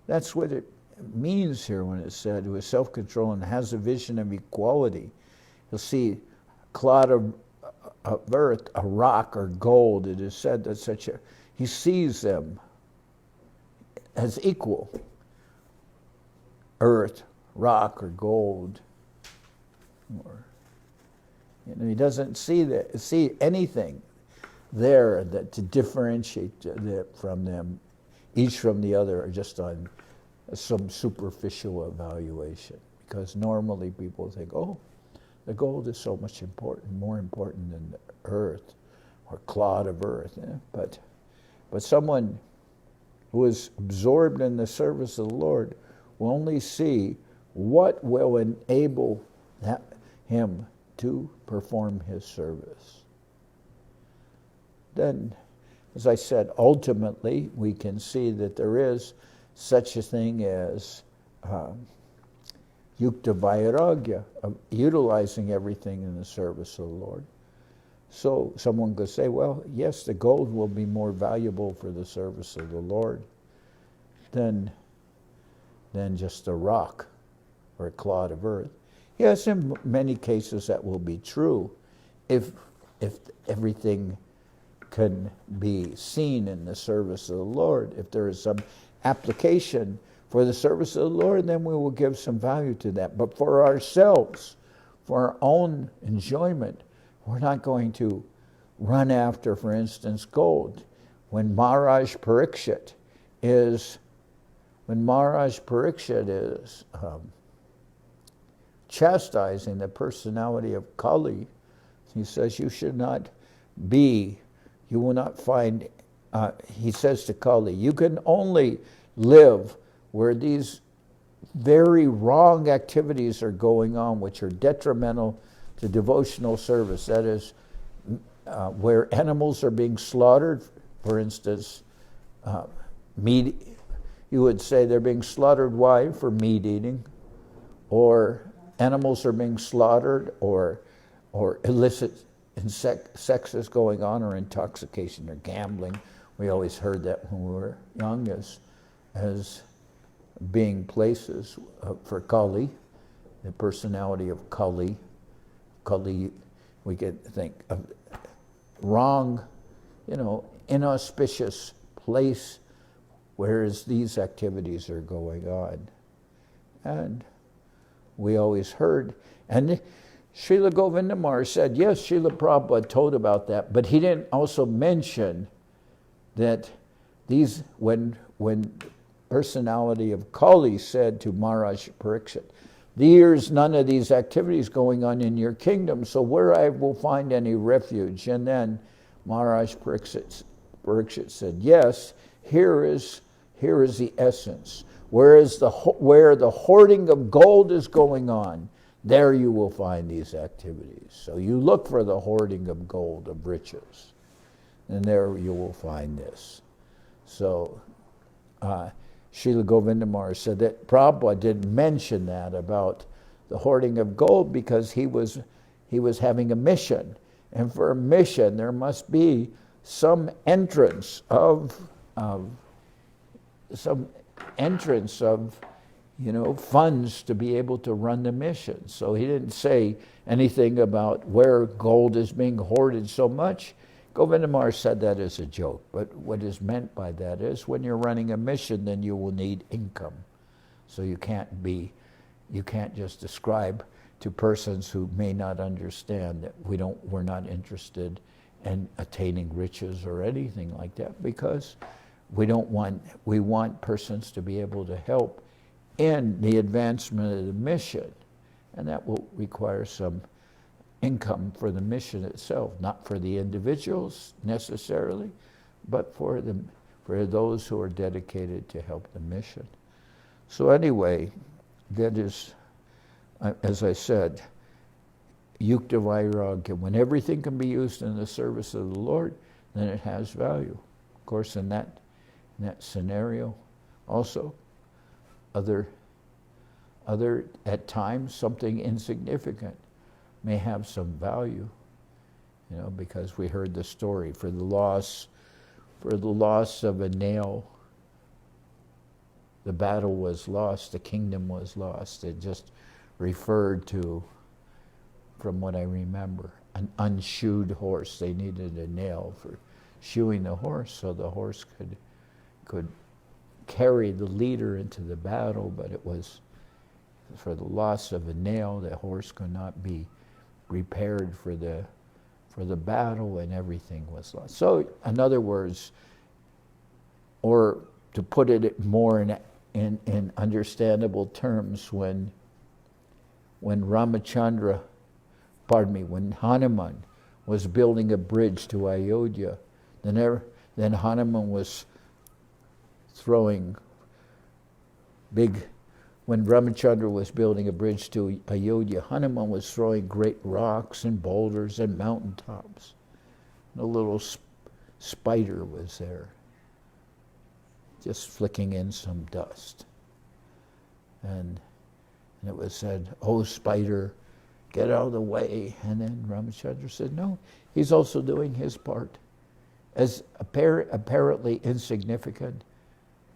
That's what it means here when it said, who is self-control and has a vision of equality. You'll see a clod of earth, a rock, or gold. It is said that he sees them as equal. Earth, rock, or gold. Or, he doesn't see anything there that to differentiate from them, each from the other, or just on some superficial evaluation. Because normally people think, oh, the gold is so much more important than the earth or clod of earth. But someone who is absorbed in the service of the Lord will only see what will enable him to perform his service. Then, as I said, ultimately we can see that there is such a thing as yukta vairagya, of utilizing everything in the service of the Lord. So someone could say, well, yes, the gold will be more valuable for the service of the Lord than just a rock or a clod of earth. Yes, in many cases that will be true if everything can be seen in the service of the Lord. If there is some application for the service of the Lord, then we will give some value to that. But for ourselves, for our own enjoyment, we're not going to run after, for instance, gold. When Maharaj Parikshit is chastising the personality of Kali, he says, you will not find, he says to Kali, you can only live where these very wrong activities are going on, which are detrimental to devotional service. That is, where animals are being slaughtered, for instance, meat, you would say they're being slaughtered, why? For meat eating, or animals are being slaughtered, or illicit sex is going on, or intoxication, or gambling. We always heard that when we were young as being places for Kali, the personality of Kali. Kali, we could think of wrong, inauspicious place where these activities are going on. And we always heard, and Srila Govindamar said, yes, Srila Prabhupada told about that, but he didn't also mention that these, when personality of Kali said to Maharaj Parikshit, there's none of these activities going on in your kingdom, so where I will find any refuge? And then Maharaj Parikshit said, yes, here is the essence. Where the hoarding of gold is going on, there you will find these activities. So you look for the hoarding of gold, of riches, and there you will find this. So Srila Govindamar said that Prabhupada didn't mention that about the hoarding of gold because he was having a mission. And for a mission, there must be some entrance of funds to be able to run the mission. So he didn't say anything about where gold is being hoarded so much. Govindamar said that as a joke, but what is meant by that is when you're running a mission, then you will need income. So you can't just describe to persons who may not understand that we're not interested in attaining riches or anything like that, because we want persons to be able to help in the advancement of the mission, and that will require some income for the mission itself, not for the individuals necessarily, but for those who are dedicated to help the mission. So anyway, that is, as I said, yukta vairagya. When everything can be used in the service of the Lord, then it has value. Of course, in that scenario, also, other at times something insignificant may have some value, because we heard the story for the loss of a nail. The battle was lost, the kingdom was lost. It just referred to, from what I remember, an unshoed horse. They needed a nail for shoeing the horse so the horse could carry the leader into the battle, but it was for the loss of a nail. The horse could not be repaired for the battle, and everything was lost. So, in other words, or to put it more in understandable terms, when Hanuman was building a bridge to Ayodhya, then Hanuman was throwing when Ramachandra was building a bridge to Ayodhya, Hanuman was throwing great rocks and boulders and mountaintops. A little spider was there, just flicking in some dust. And it was said, "Oh, spider, get out of the way." And then Ramachandra said, no, he's also doing his part. As apparently insignificant,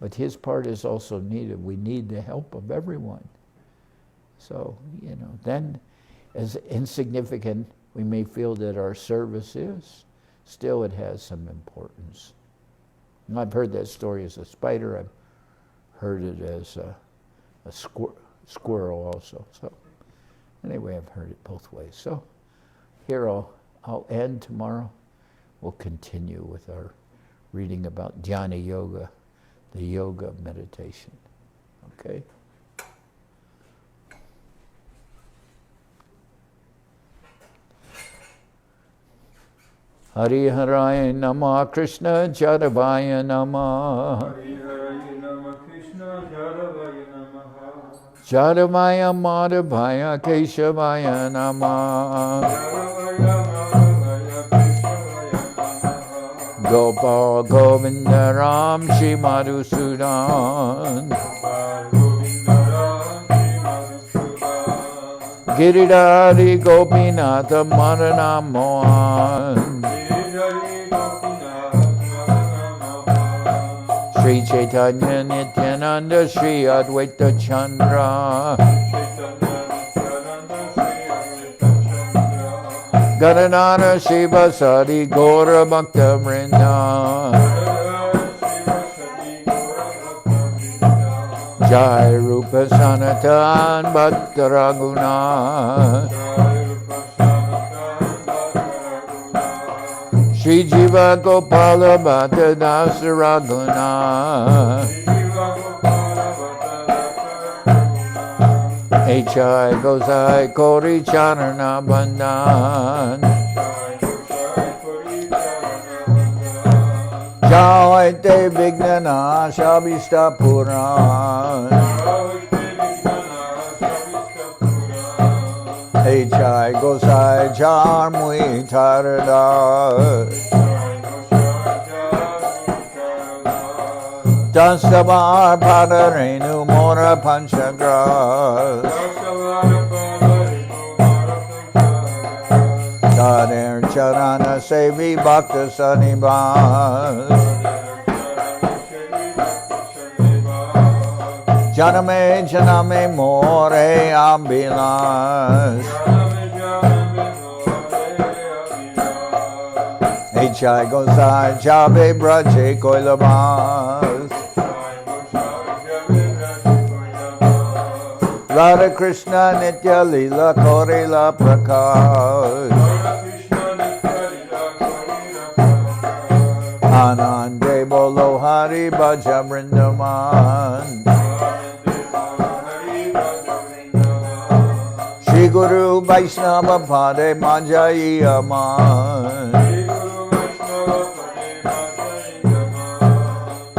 but his part is also needed. We need the help of everyone. So, then as insignificant we may feel that our service is, still it has some importance. And I've heard that story as a spider. I've heard it as a squirrel also. So anyway, I've heard it both ways. So here I'll end tomorrow. We'll continue with our reading about Dhyana-yoga, the yoga of meditation. Okay? Hari Haraya Namah Krishna Jadavaya Namah Hari Hari Namah Krishna Jadavaya Namaha Jadavaya Madhavaya Keshavaya Namah Jadavaya Madhavaya Keshavaya Namaha Gopal Govinda Ram Shri Madhusudan Gopal Govinda Ram Shri Madhusudan Giridhari Gopinatha Marana Mohan Giridhari Gopinath Marana Mohan Sri Chaitanya Nityananda Sri Advaita Chandra Chaitanya Nityananda Sri Advaita Chandra Gadadhara Shiva Sadi Gaura Bhakta Vrinda Jai Rupa Sanatan Bhakta Raguna Shri Jiva Gopala Bhatta Dasa Raguna H.I. Gosai Kori Charana Bandhan Jai Te Vignana Shabista Puran H.I. Gosai Charmui Tarada Dasavar Padarenu Mora Panchagra Tadir Charana Sevi Bhakta Sanibas Janame Janame More Ambilas H.I. Gosai Jabe Braje Koilabas Radha Krishna Nitya Lila Korila Prakash Anande Bolo Hari Bhaja Vrindavan Shri Guru Vaishnava Pade Manjayi Aman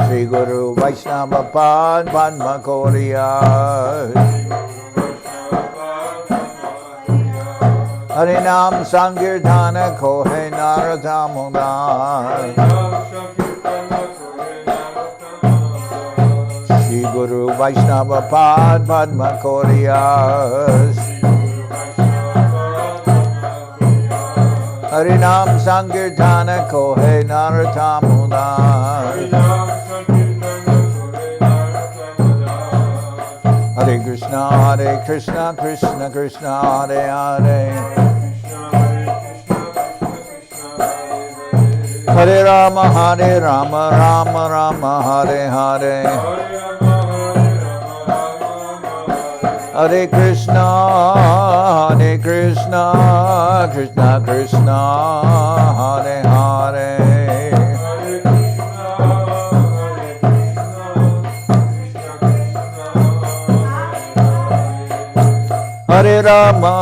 Shri Guru Vaishnava Pad Padma Koriya Harinam Sankirtana Kohe Naratamudan Shri Guru Vaishnava Pad Padma Koriyas Harinam Sankirtana Kohe Naratamudan Hare Krishna Krishna Krishna Hare Hare Hare Rama Rama Rama Hare Hare Hare Krishna Krishna Krishna Hare Hare Hare Rama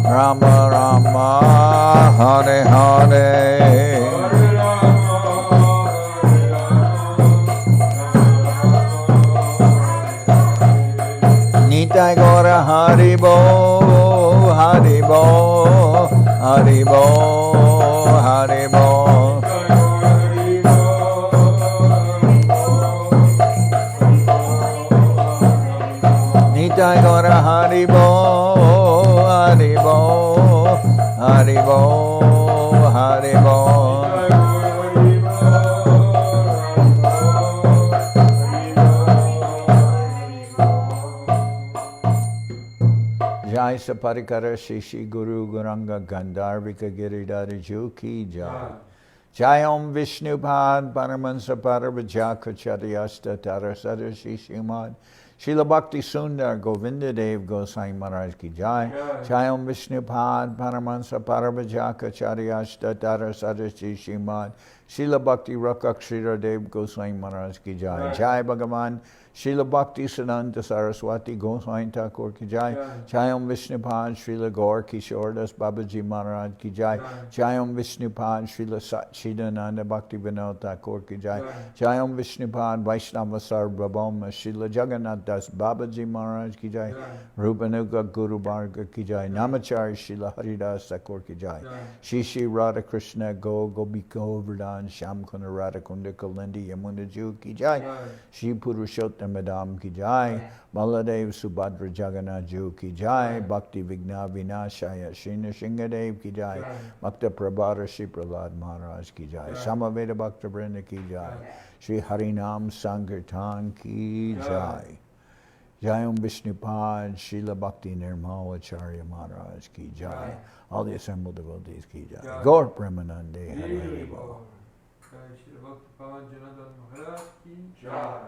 Rama Rama Hare Hare Nitai Gora Haribo Haribo Haribo Haribo Nitai Gora Haribo Haribo Haribo Haribo Jai Saparikara Shishi Guru Guranga Gandharvika Giridhara Ju Ki Jai. Jai Om Vishnupad Paramansa Parabhajaka Charyasta Tarasada Shishimad Srila Bhakti Sundar Govinda Dev Goswami Maharaj Ki Jai. Jai Om Vishnupad Paramansa Parabhajaka Charyasta Tarasada Shishimad Srila Bhakti Rakshak Sridhar Dev Goswami Maharaj Ki Jai. Jai Bhagavan Srila Bhakti Siddhanta Saraswati Goswami Thakur Ki Jai. Jai Om Vishnupad Srila Gaur Kishore Das Babaji Maharaj Ki Jai. Jai Om Vishnupad Srila Satchidananda Bhakti Vinod Thakur Ki Jai. Jai Om Vishnupad Vaishnavas Sarvabhauma Srila Jagannath Das Babaji Maharaj Ki Jai. Rupanuga Guru Bharga Ki Jai. Namachari Srila Haridas Thakur Ki Jai. Shishi Radha Krishna Go Gopika Govardhan Sham Kunda Radha Kunda Kalindi Yamuna Ju Ki Jai. Shri Purushottam Madam Ki Jai. Baladev Subhadra Jagannath Ju Ki Jai. Bhakti Vigna Vinashaya Srina Shingadev Ki Jai. Bhakta Prabhara Shri Prahlad Maharaj Ki Jai. Samaveda Bhakta Vrinda Ki Jai. Shri Harinam Sankirtan Ki Jai. Jai Om Vishnupad Srila Bhakti Nirmal Acharya Maharaj Ki Jai. All the assembled devotees Ki Jai. Gaur Premanande Hari Hari Bol. Jai Shri Bhakti Pavan Janardan Maharaj ki Jai.